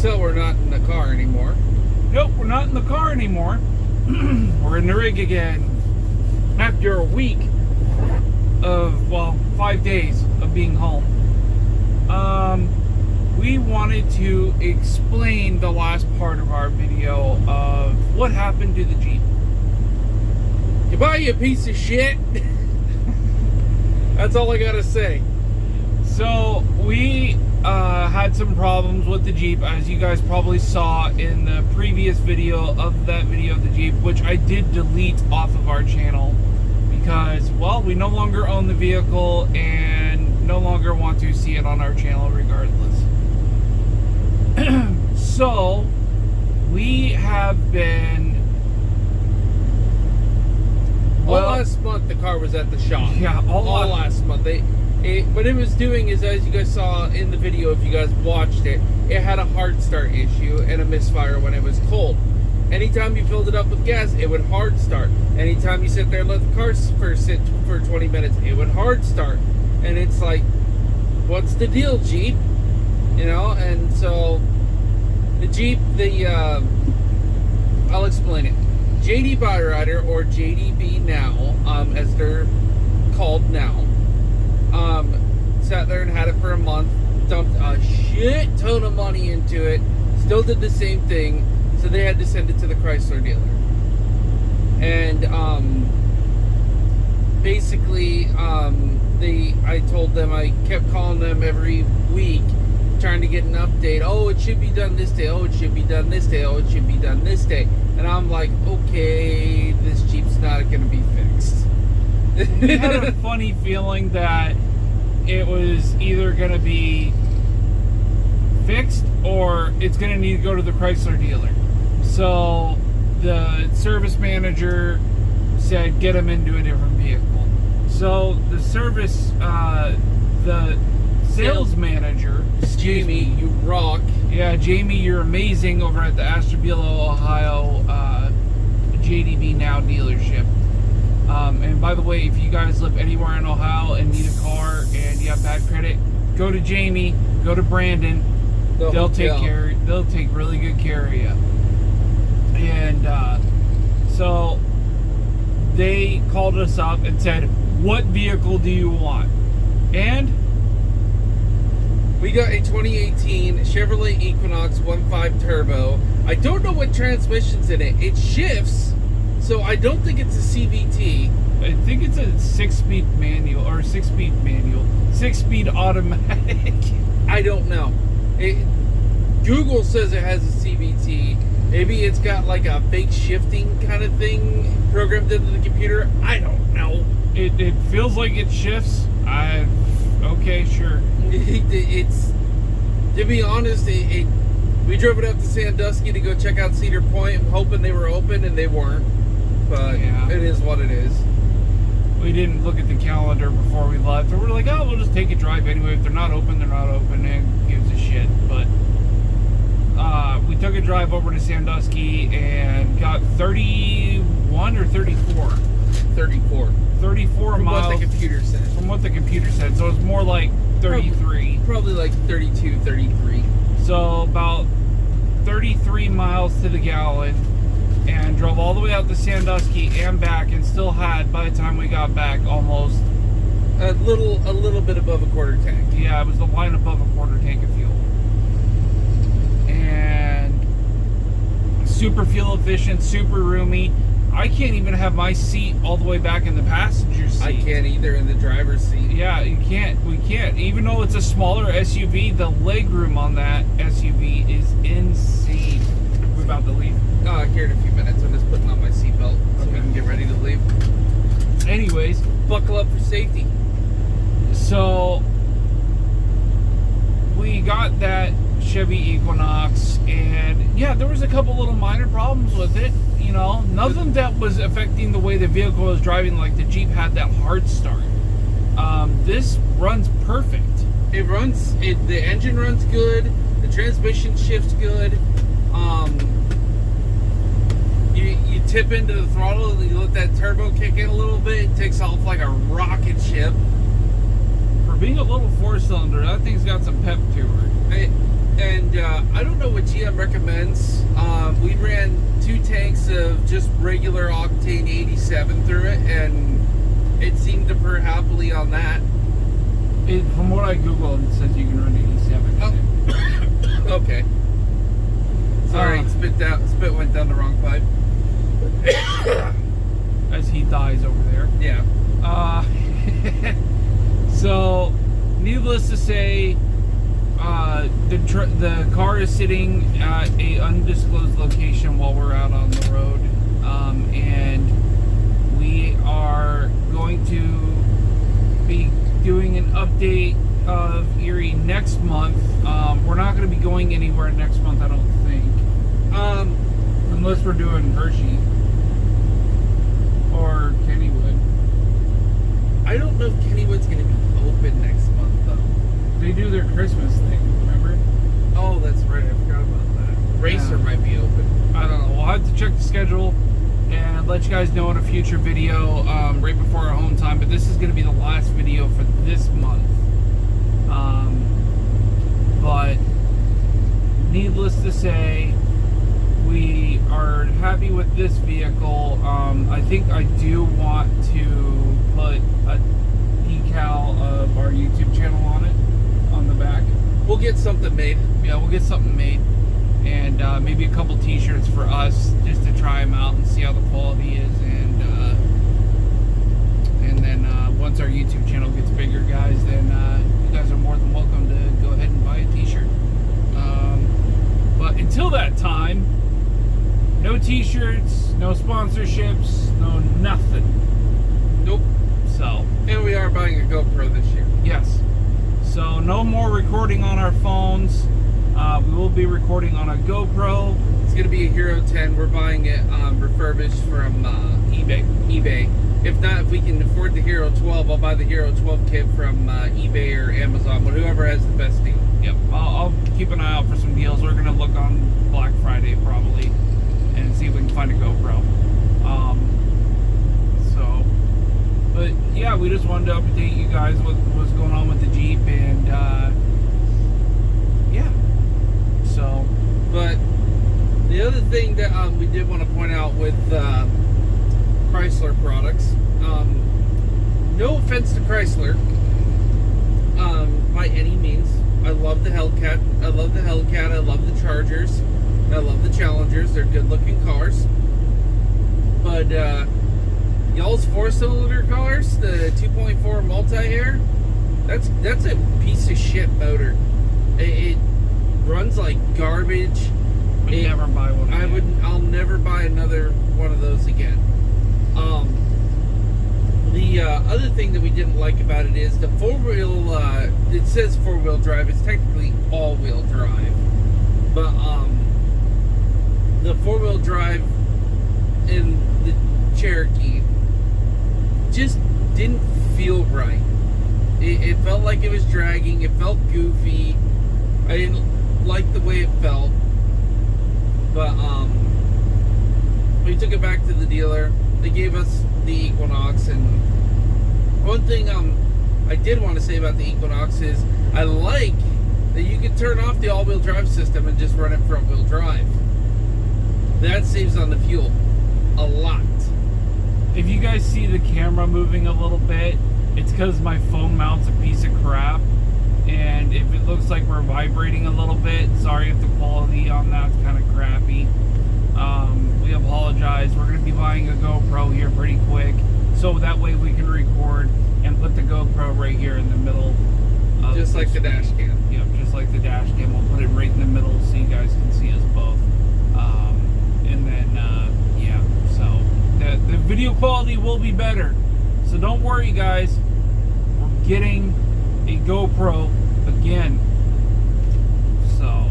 tell, we're not in the car anymore. Nope, we're not in the car anymore. We're in the rig again. After a week of, well, 5 days of being home. We wanted to explain the last part of our video of what happened to the Jeep. Goodbye, you piece of shit. That's all I gotta say. So we had some problems with the Jeep, as you guys probably saw in the previous video of that video of the Jeep, which I did delete off of our channel because, well, we no longer own the vehicle and no longer want to see it on our channel regardless. So we have been, well, all last month the car was at the shop. Yeah, all last month. What it was doing is, as you guys saw in the video, if you guys watched it, it had a hard start issue and a misfire when it was cold. Anytime you filled it up with gas, it would hard start. Anytime you sit there and let the car sit for 20 minutes, it would hard start. And it's like, what's the deal, Jeep? You know, and so the Jeep, I'll explain it. JD Byrider, or JDB now, as they're called now, sat there and had it for a month, dumped a shit ton of money into it, still did the same thing, so they had to send it to the Chrysler dealer. And basically, I told them, I kept calling them every week, trying to get an update. Oh, it should be done this day. Oh, it should be done this day. Oh, it should be done this day. And I'm like, okay, this Jeep's not going to be fixed. We had a funny feeling that it was either going to be fixed or it's going to need to go to the Chrysler dealer. So the service manager said get them into a different vehicle. So the sales manager, Jamie, you rock. Yeah, Jamie, you're amazing over at the Ashtabula, Ohio JDB Now dealership. And by the way, if you guys live anywhere in Ohio and need a car and you have bad credit, go to Jamie, go to Brandon. They'll take really good care of you. And so they called us up and said, what vehicle do you want? And we got a 2018 Chevrolet Equinox 1.5 Turbo. I don't know what transmission's in it. It shifts, so I don't think it's a CVT. I think it's a 6-speed manual, or 6-speed automatic. I don't know. Google says it has a CVT. Maybe it's got like a fake shifting kind of thing programmed into the computer. I don't know. It feels like it shifts. Okay, sure. It's, to be honest, we drove it up to Sandusky to go check out Cedar Point, hoping they were open, and they weren't. But yeah, it is what it is. We didn't look at the calendar before we left, and we're like, oh, we'll just take a drive anyway. If they're not open, they're not open, and gives a shit. But we took a drive over to Sandusky and got 31 or 34. 34 miles. What the computer said. From what the computer said. So it's more like 33. Probably like 32, 33. So about 33 miles to the gallon, and drove all the way out to Sandusky and back, and still had, by the time we got back, almost a little bit above a quarter tank. Yeah, it was the line above a quarter tank of fuel. And super fuel efficient, super roomy. I can't even have my seat all the way back in the passenger seat. I can't either in the driver's seat. Yeah, you can't. We can't. Even though it's a smaller SUV, the legroom on that SUV is insane. We're about to leave. Here in a few minutes. I'm just putting on my seatbelt so we can get ready to leave. Anyways, buckle up for safety. So we got that Chevy Equinox, and yeah, there was a couple little minor problems with it. You know, nothing that was affecting the way the vehicle was driving, like the Jeep had that hard start. This runs perfect. The engine runs good, the transmission shifts good. You tip into the throttle and you let that turbo kick in a little bit, it takes off like a rocket ship. For being a little 4-cylinder, that thing's got some pep to it. And I don't know what GM recommends. We ran 2 tanks of just regular octane 87 through it, and it seemed to purr happily on that. From what I googled, it says you can run 87. Oh. Okay. Sorry, spit went down the wrong pipe. As he dies over there. Yeah. So, needless to say, the car is sitting at a undisclosed location while we're out on the road, and we are going to be doing an update of Erie next month. We're not going to be going anywhere next month, I don't think, unless we're doing Hershey or Kennywood. I don't know if Kennywood's going to be open next month, though. They do their Christmas thing, remember? Oh, that's right. I forgot about that. Racer Yeah. might be open. I don't know. We'll have to check the schedule and let you guys know in a future video right before our home time. But this is going to be the last video for this month. But needless to say, we are happy with this vehicle. I think I do want to put a decal of our YouTube channel on it, on the back. We'll get something made. Yeah, we'll get something made. And maybe a couple t-shirts for us just to try them out and see how the quality is. And then once our YouTube channel gets bigger, guys, then you guys are more than welcome to go ahead and buy a t-shirt. But until that time, no t-shirts, no sponsorships, no nothing. Nope. So, And we are buying a GoPro this year. yes. So no more recording on our phones. We will be recording on a GoPro. It's going to be a Hero 10. We're buying it refurbished from eBay. If not, if we can afford the Hero 12, I'll buy the Hero 12 kit from eBay or Amazon, whoever has the best deal. Yep, I'll keep an eye out for some deals. We're gonna look on Black Friday probably and see if we can find a GoPro. But yeah, we just wanted to update you guys what was going on with the Jeep, and yeah. So, But the other thing that we did want to point out with Chrysler products, no offense to Chrysler, by any means. I love the Hellcat. I love the Chargers. I love the Challengers. They're good looking cars. But y'all's 4-cylinder cars, the 2.4 multi-air, that's a piece of shit motor. It runs like garbage. never buy one again. I'll never buy another one of those again. The other thing that we didn't like about it is the 4-wheel, it says 4-wheel drive, it's technically all-wheel drive. But the 4-wheel drive in the Cherokee just didn't feel right. It felt like it was dragging, it felt goofy. I didn't like the way it felt. But we took it back to the dealer. They gave us the Equinox, and one thing I did want to say about the Equinox is I like that you can turn off the all-wheel drive system and just run it front-wheel drive. That saves on the fuel a lot. If you guys see the camera moving a little bit, it's because my phone mount's a piece of crap. And if it looks like we're vibrating a little bit, sorry if the quality on that's kind of crappy. We apologize. We're going to be buying a GoPro here pretty quick, so that way we can record and put the GoPro right here in the middle. Just like the dash cam. Yep, just like the dash cam. We'll put it right in the middle so you guys can see us both. And then, yeah, so the video quality will be better. So don't worry, guys. We're getting a GoPro again. So,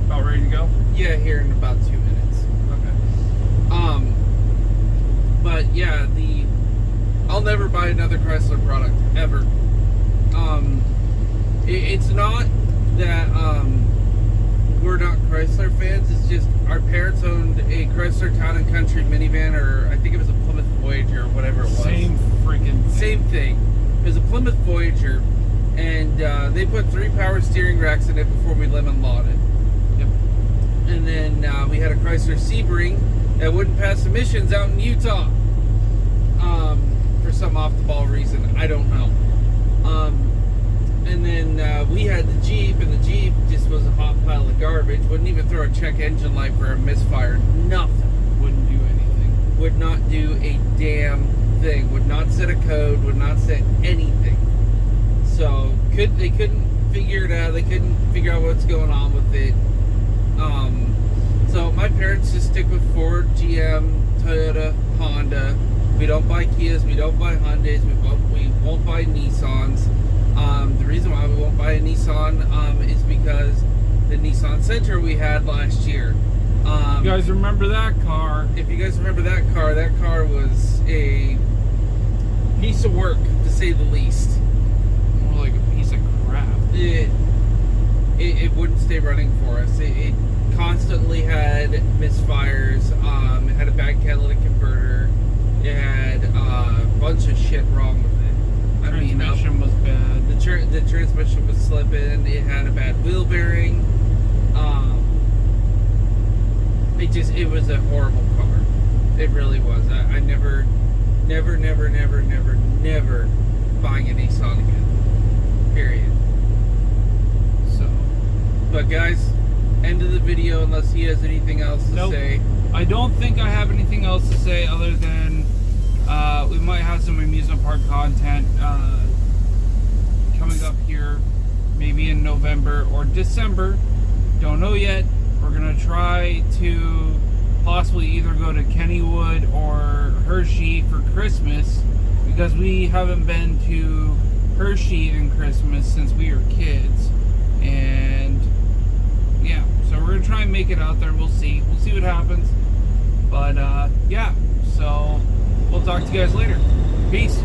about ready to go? Yeah, here in about 2 minutes. Okay. But yeah, I'll never buy another Chrysler product ever. It's not that we're not Chrysler fans. It's just our parents owned a Chrysler Town and Country minivan, or I think it was a Plymouth Voyager or whatever it was. Same freaking thing. Same thing. It was a Plymouth Voyager, And they put 3 power steering racks in it before we lemon lawed it. Yep. And then we had a Chrysler Sebring that wouldn't pass emissions out in Utah. For some off-the-ball reason. I don't know. And then we had the Jeep, and the Jeep just was a hot pile of garbage. Wouldn't even throw a check engine light for a misfire. Nothing. Wouldn't do anything. Would not do a damn thing. Would not set a code. Would not set anything. So they couldn't figure it out. They couldn't figure out what's going on with it. So my parents just stick with Ford, GM, Toyota, Honda. We don't buy Kias. We don't buy Hyundais. We won't buy Nissans. The reason why we won't buy a Nissan is because the Nissan Sentra we had last year. You guys remember that car? If you guys remember that car was a piece of work, to say the least. More like a piece of crap. It wouldn't stay running for us. It constantly had misfires. It had a bad catalytic converter. It had a bunch of shit wrong with it. Transmission was bad. The transmission was slipping. It had a bad wheel bearing. It was a horrible car. It really was. I never buying a Nissan again. Period. So, but guys, end of the video unless he has anything else to say. I don't think I have anything else to say other than we might have some amusement park content coming up here, maybe in November or December. Don't know yet. We're gonna try to possibly either go to Kennywood or Hershey for Christmas, because we haven't been to Hershey in Christmas since we were kids. And yeah, so we're gonna try and make it out there. We'll see what happens. But yeah, so we'll talk to you guys later. Peace.